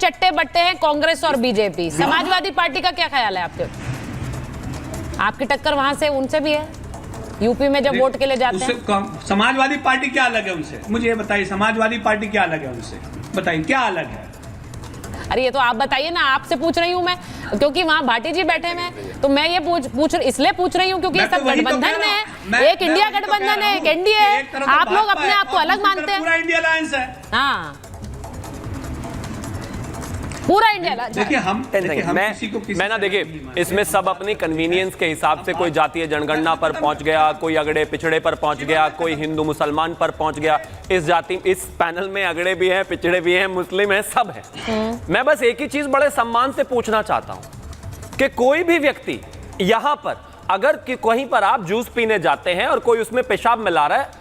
चट्टे बट्टे हैं कांग्रेस और बीजेपी। समाजवादी पार्टी का क्या ख्याल है आपके? आपकी टक्कर वहां से उनसे भी है यूपी में जब वोट के लिए जाते हैं। समाजवादी पार्टी क्या अलग है उनसे? मुझे ये बताइए, समाजवादी पार्टी क्या अलग है उनसे? बताइए क्या अलग है? अरे ये तो आप बताइए ना, आपसे पूछ रही हूँ मैं, क्योंकि वहाँ भाटी जी बैठे हुए हैं, तो मैं ये इसलिए पूछ रही हूँ क्योंकि ये सब गठबंधन में है। एक इंडिया गठबंधन है, एक एनडीए है। आप लोग अपने आप को अलग मानते हैं। पूरा इंडिया अलायंस है। हाँ, पूरा इंडिया। देखिए मैं ना, देखिए इसमें सब अपनी कन्वीनियंस के हिसाब से, कोई जातीय जनगणना पर पहुंच गया, कोई अगड़े पिछड़े पर पहुंच गया, कोई हिंदू मुसलमान पर पहुंच गया। इस पैनल में अगड़े भी हैं, पिछड़े भी हैं, मुस्लिम हैं, सब हैं। मैं बस एक ही चीज बड़े सम्मान से पूछना चाहता हूं कि कोई भी व्यक्ति यहां पर अगर कहीं पर आप जूस पीने जाते हैं और कोई उसमें पेशाब मिला रहा है,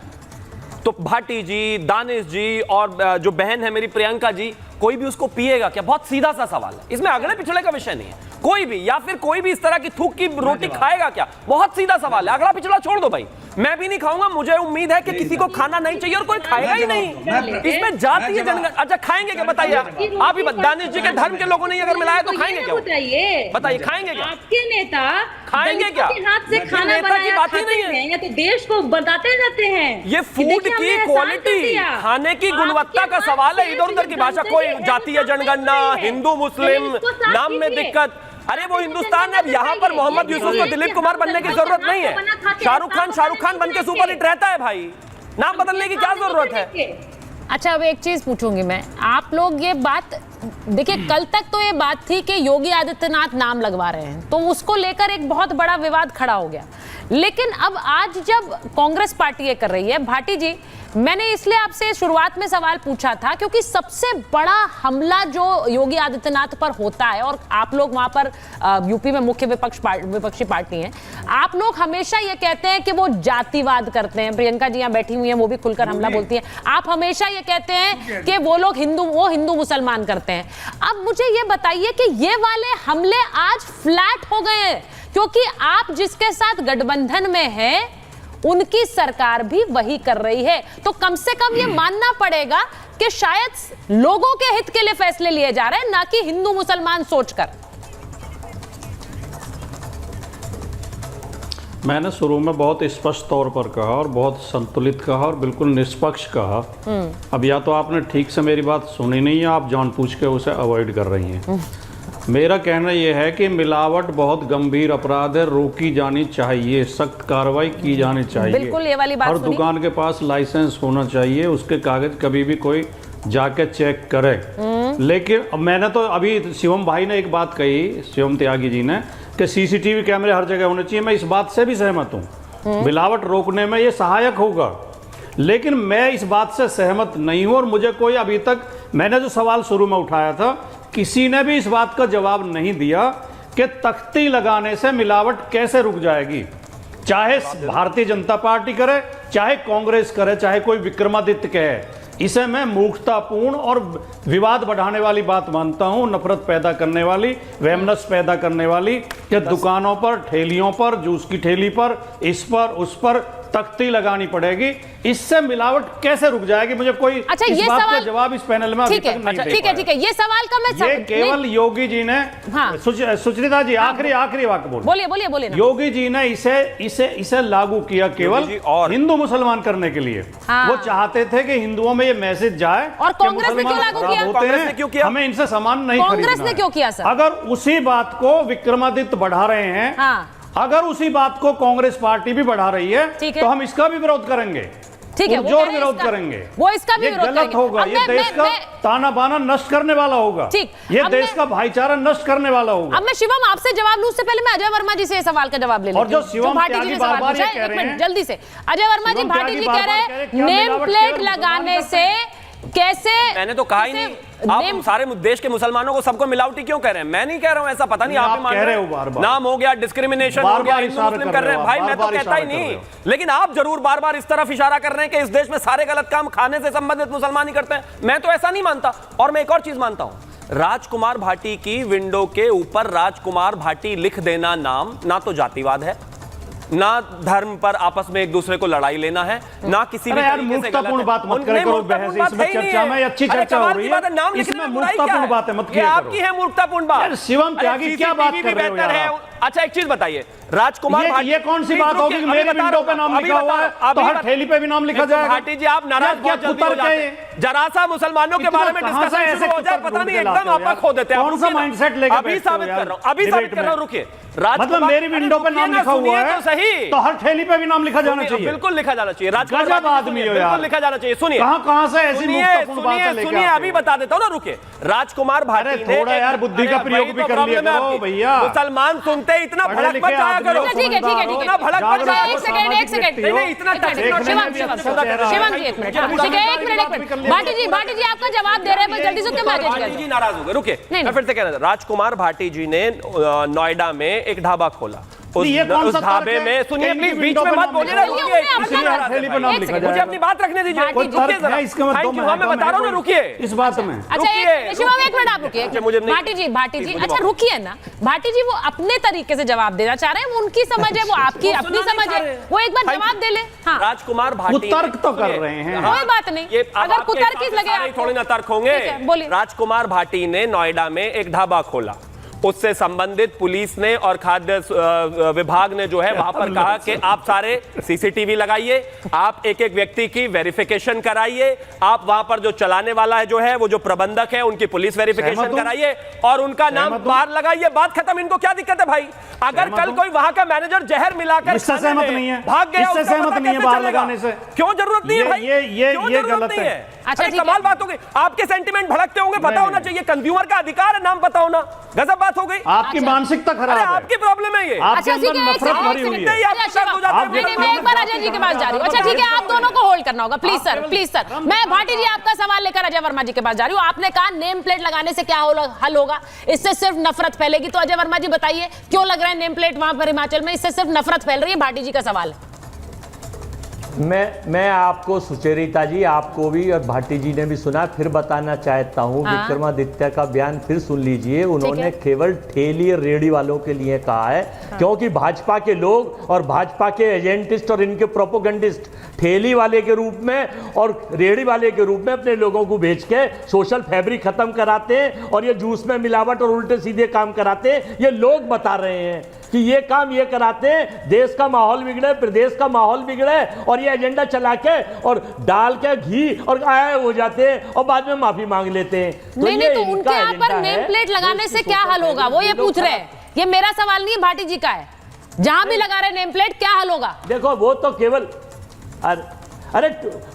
तो भाटी जी, दानिश जी और जो बहन है मेरी प्रियंका जी, कोई भी उसको पिएगा क्या? बहुत सीधा सा सवाल है, इसमें अगले पिछड़े का विषय नहीं है। कोई भी, या फिर कोई भी इस तरह की थूक की रोटी खाएगा क्या? बहुत सीधा सवाल है। अगला पिछड़ा छोड़ दो भाई, मैं भी नहीं खाऊंगा, मुझे उम्मीद है कि किसी को खाना नहीं चाहिए और कोई खाएगा ही नहीं। इसमें जातीय जनगणना, अच्छा खाएंगे क्या? बताइए आप ही। दानिश जी के धर्म के लोगों ने अगर मिलाया तो खाएंगे क्या? बताइए खाएंगे क्या? आपके नेता खाएंगे क्या? हाथ से खाना की बात ही नहीं है, या तो देश को बताते रहते हैं। ये फूड की क्वालिटी, खाने की गुणवत्ता का सवाल है। इधर उधर की भाषा, कोई जातीय जनगणना, हिंदू मुस्लिम, नाम में दिक्कत। अरे वो हिंदुस्तान है, अब यहाँ पर मोहम्मद यूसुफ को दिलीप कुमार बनने की जरूरत नहीं है। शाहरुख खान बन के सुपर हिट रहता है भाई, नाम बदलने की क्या जरूरत है? अच्छा, अब एक चीज पूछूंगी मैं, आप लोग ये बात देखिए, कल तक तो ये बात थी कि योगी आदित्यनाथ नाम लगवा रहे हैं, तो उसको लेकर एक बहुत बड़ा विवाद खड़ा हो गया। लेकिन अब आज जब कांग्रेस पार्टी ये कर रही है, भाटी जी, मैंने इसलिए आपसे शुरुआत में सवाल पूछा था क्योंकि सबसे बड़ा हमला जो योगी आदित्यनाथ पर होता है, और आप लोग वहां पर यूपी में मुख्य विपक्षी पार्टी हैं, आप लोग हमेशा ये कहते हैं कि वो जातिवाद करते हैं। प्रियंका जी यहाँ बैठी हुई हैं, वो भी खुलकर हमला बोलती हैं। आप हमेशा ये कहते हैं कि वो लोग हिंदू मुसलमान करते हैं। अब मुझे ये बताइए कि ये वाले हमले आज फ्लैट हो गए हैं क्योंकि आप जिसके साथ गठबंधन में हैं उनकी सरकार भी वही कर रही है। तो कम से कम ये मानना पड़ेगा कि शायद लोगों के हित के लिए फैसले लिए जा रहे हैं, ना कि हिंदू मुसलमान सोचकर। मैंने शुरू में बहुत स्पष्ट तौर पर कहा और बहुत संतुलित कहा और बिल्कुल निष्पक्ष कहा। अब या तो आपने ठीक से मेरी बात सुनी नहीं है, आप जानबूझ के उसे अवॉइड कर रही हैं। मेरा कहना यह है कि मिलावट बहुत गंभीर अपराध है, रोकी जानी चाहिए, सख्त कार्रवाई की जानी चाहिए। बिल्कुल ये वाली बात हर दुकान के पास लाइसेंस होना चाहिए, उसके कागज कभी भी कोई जाके चेक करे। लेकिन मैंने तो अभी शिवम भाई ने एक बात कही, शिवम त्यागी जी ने, कि सीसीटीवी कैमरे हर जगह होने चाहिए। मैं इस बात से भी सहमत हूँ, मिलावट रोकने में ये सहायक होगा। लेकिन मैं इस बात से सहमत नहीं हूँ और मुझे कोई अभी तक, मैंने जो सवाल शुरू में उठाया था, किसी ने भी इस बात का जवाब नहीं दिया कि तख्ती लगाने से मिलावट कैसे रुक जाएगी। चाहे भारतीय जनता पार्टी करे, चाहे कांग्रेस करे, चाहे कोई विक्रमादित्य कहे, इसे मैं मूर्खतापूर्ण और विवाद बढ़ाने वाली बात मानता हूं, नफरत पैदा करने वाली, वहमनस पैदा करने वाली, कि दुकानों पर, ठेलियों पर, जूस की ठेली पर, इस पर उस पर तख्ती लगानी पड़ेगी। इससे मिलावट कैसे रुक जाएगी? मुझे कोई अच्छा, इस बात का जवाब इस पैनल में अभी तक नहीं दे पाया। ठीक है, ये सवाल का मैं ये केवल योगी जी ने, हाँ। सुचरिता जी आखिरी वाक्य बोलिए। योगी जी ने इसे लागू किया केवल और हिंदू मुसलमान करने के लिए। हाँ। वो चाहते थे कि हिंदुओं में ये मैसेज जाए और कांग्रेस ने क्यों लागू किया? होते हैं, हमें इनसे सामान नहीं खरीदना। कांग्रेस ने क्यों किया सर? अगर उसी बात को विक्रमादित्य बढ़ा रहे हैं, हाँ। अगर उसी बात को कांग्रेस पार्टी भी बढ़ा रही है, तो हम इसका भी विरोध करेंगे। ठीक है, जोर विरोध करेंगे। वो इसका भी विरोध गलत होगा, ये देश का ताना बाना नष्ट करने वाला होगा। ठीक, ये देश का भाईचारा नष्ट करने वाला होगा। अब मैं शिवम आपसे जवाब लूं, उससे पहले मैं अजय वर्मा जी से सवाल का जवाब ले लूं। और जो शिवम भाटी जी ने सवाल पूछा है, एक मिनट जल्दी से। अजय वर्मा जी, भाटी जी कह रहे हैं नेम प्लेट लगाने से कैसे? मैंने तो कहा ही नहीं। आप सारे देश के मुसलमानों को सबको मिलावटी क्यों कह रहे हैं? मैं नहीं कह रहा हूं ऐसा, पता नहीं आप मान रहे हो। नाम हो गया, डिस्क्रिमिनेशन हो गया, हिंदू मुस्लिम कर रहे हैं। भाई मैं तो कहता ही नहीं, लेकिन आप जरूर बार बार इस तरफ इशारा कर रहे हैं कि इस देश में सारे गलत काम खाने से संबंधित मुसलमान ही करते हैं। मैं तो ऐसा नहीं मानता। और मैं एक और चीज मानता हूं, राजकुमार भाटी की विंडो के ऊपर राजकुमार भाटी लिख देना नाम, ना तो जातिवाद है, ना धर्म पर आपस में एक दूसरे को लड़ाई लेना है, ना किसी भी यार तरीके से मूर्खतापूर्ण गलत बात मत करे करो, बहस इसमें चर्चा में अच्छी चर्चा हो रही है, नाम इसमें मूर्खतापूर्ण बात है, मत किया करो। आपकी है मूर्खतापूर्ण बात। यार शिवम त्यागी क्या बात कर रहे हो यार? अच्छा एक चीज बताइए, राजकुमार भाटी, ये कौन सी बात होगी कि मेरे विंडो पे नाम लिखा हुआ है तो हर ठेली पे भी नाम लिखा जाएगा? भाटी जी आप नाराज बहुत जल्दी हो जाते हैं, जरा सा मुसलमानों के बारे में डिस्कशन शुरू हो जाए, पता नहीं एकदम आपका खो देते हैं। कौन सा माइंडसेट लेकर अभी साबित कर रहा हूं, अभी साबित कर रहा हूं, रुकिए। मतलब मेरी विंडो पे नाम लिखा हुआ है तो सही, तो हर ठेली पे भी नाम लिखा जाना चाहिए? बिल्कुल लिखा जाना चाहिए। गजब आदमी हो यार, बिल्कुल लिखा जाना चाहिए। सुनिए कहां से ऐसी मूर्खतापूर्ण बातें लेके सुनिए, अभी बता देता हूं ना, रुकिए। राजकुमार भाटी ने थोड़ा यार बुद्धि का प्रयोग भी कर लिया करो भैया। मुसलमान सुनते ही इतना भड़क मत जाया करो। ठीक है, ठीक है, ठीक है। भड़क मत जाया करो। एक सेकंड नहीं इतना शिवम जी, एक मिनट। भाटी जी आपका जवाब दे रहे हैं, बस जल्दी से क्यों मैसेज कर रहे जी नाराज हो गए, रुके। नहीं, मैं फिर से कह रहा था, राजकुमार भाटी जी ने नोएडा में एक ढाबा खोला। उस ढाबे में, सुनिए प्लीज, बीच में मत बोलिए ना, रुकिए, मुझे अपनी बात रखने दीजिए। मैं बता रहा हूँ ना, रुकिए इस बात में। अच्छा शिवम एक मिनट आप रुकिए। भाटी जी अच्छा रुकिए ना। भाटी जी वो अपने तरीके से जवाब देना चाह रहे हैं, वो उनकी समझ है, वो आपकी अपनी समझ है, वो एक बार जवाब दे ले। हाँ राजकुमार भाटी तर्क तो कर रहे हैं, कोई बात नहीं, अगर कुतर्क लगे थोड़ी ना तर्क होंगे। बोलिए। राजकुमार भाटी ने नोएडा में एक ढाबा खोला, उससे संबंधित पुलिस ने और खाद्य विभाग ने जो है वहां पर कहा कि आप सारे सीसीटीवी लगाइए, आप एक एक व्यक्ति की वेरिफिकेशन कराइए, आप वहां पर जो चलाने वाला है जो है वो जो प्रबंधक है उनकी पुलिस वेरिफिकेशन कराइए और उनका नाम बाहर लगाइए। बात खत्म। इनको क्या दिक्कत है भाई? अगर कल कोई वहां का मैनेजर जहर मिलाकर सहमत नहीं है, भाग गया, इससे सहमत नहीं है बाहर लगाने से, क्यों जरूरत नहीं है भाई? ये गलत है। अच्छा कमाल बात हो गई, आपके सेंटीमेंट भड़कते होंगे, पता होना चाहिए, कंज्यूमर का अधिकार है नाम पता होना। गजब बात हो गई। आपकी मानसिकता खराब है, आपकी प्रॉब्लम है ये। आपके अंदर नफरत भरी हुई है। मैं एक बार अजय जी के पास जा रही हूँ। अच्छा ठीक है, आप दोनों को होल्ड करना होगा, प्लीज सर, प्लीज सर। मैं भाटी जी आपका सवाल लेकर अजय वर्मा जी के पास जा रही हूँ। आपने कहा नेम प्लेट लगाने से क्या हल होगा, इससे सिर्फ नफरत फैलेगी। तो अजय वर्मा जी बताइए क्यों लग रहा है नेम प्लेट वहां पर हिमाचल में, इससे सिर्फ नफरत फैल रही है? भाटी जी का सवाल। मैं आपको सुचरिता जी, आपको भी और भाटी जी ने भी सुना, फिर बताना चाहता हूं। विक्रमादित्य का बयान फिर सुन लीजिए। उन्होंने केवल ठेली और रेहड़ी वालों के लिए कहा है, क्योंकि भाजपा के लोग और भाजपा के एजेंटिस्ट और इनके प्रोपोगंडिस्ट ठेली वाले के रूप में और रेहड़ी वाले के रूप में अपने लोगों को बेच के सोशल फैब्रिक खत्म कराते हैं और ये जूस में मिलावट और उल्टे सीधे काम कराते हैं। ये लोग बता रहे हैं कि ये काम ये कराते हैं, देश का माहौल बिगड़े, प्रदेश का माहौल बिगड़े, और ये एजेंडा चला के और डाल के घी और गायब हो जाते हैं और बाद में माफी मांग लेते हैं। नहीं तो उनके यहाँ पर नेम प्लेट लगाने से क्या हल होगा, वो ये पूछ रहे हैं। ये मेरा सवाल नहीं है, भाटी जी का है। जहां भी लगा रहे नेम प्लेट, क्या हल होगा? देखो वो तो केवल अरे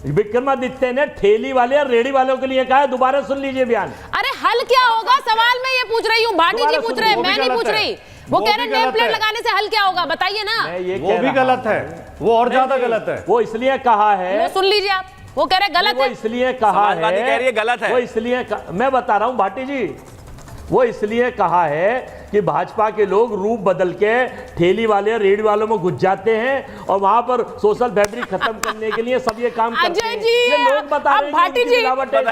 विक्रमादित्य ने ठेली वाले और रेहड़ी वालों के लिए कहा है, दोबारा सुन लीजिए बयान। अरे हल क्या होगा, सवाल मैं ये पूछ रही हूँ, भाटी जी पूछ रहे हैं, मैं नहीं पूछ रही। वो कह रहे हैं नेम प्लेट लगाने से हल क्या होगा, बताइए ना। वो भी गलत है, वो और ज्यादा गलत है। वो इसलिए कहा है, सुन लीजिए आप, वो कह रहे हैं गलत है। वो इसलिए कहा है, गलत है। वो इसलिए मैं बता रहा हूं भाटी जी, वो इसलिए कहा है कि भाजपा के लोग रूप बदल के ठेली वाले रेहड़ी वालों में घुस जाते हैं और वहां पर सोशल फैब्रिक खत्म करने के लिए सब ये काम करते हैं। ये लोग बता रहे हैं। भाटी जी,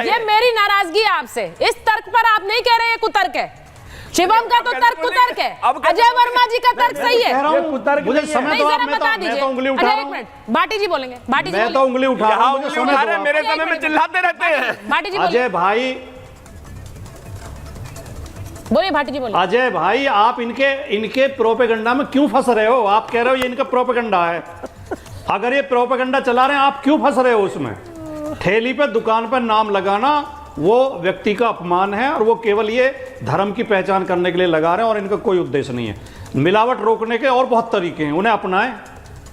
ये मेरी नाराजगी है आपसे। इस तर्क पर आप नहीं कह रहे हैं कुतर्क है। शिवम का तो तर्क कुतर्क है, अजय वर्मा जी का तर्क सही है। मुझे समय दो, बता दीजिए। एक मिनट, भाटी जी बोलेंगे। भाटी जी मैं तो उंगली उठा रहा हूं, मुझे समय दो। मेरे समय में चिल्लाते रहते हैं। भाटी जी अजय भाई, बोलिए। भाटी जी बोलिए। अजय भाई, आप इनके प्रोपेगेंडा में क्यों फंस रहे हो? आप कह रहे हो ये इनका प्रोपेगेंडा है। अगर ये प्रोपेगेंडा चला रहे हैं, आप क्यों फंस रहे हो उसमें? ठेली पे, दुकान पर नाम लगाना वो व्यक्ति का अपमान है और वो केवल ये धर्म की पहचान करने के लिए लगा रहे हैं और इनका कोई उद्देश्य नहीं है। मिलावट रोकने के और बहुत तरीके हैं, उन्हें अपनाएं।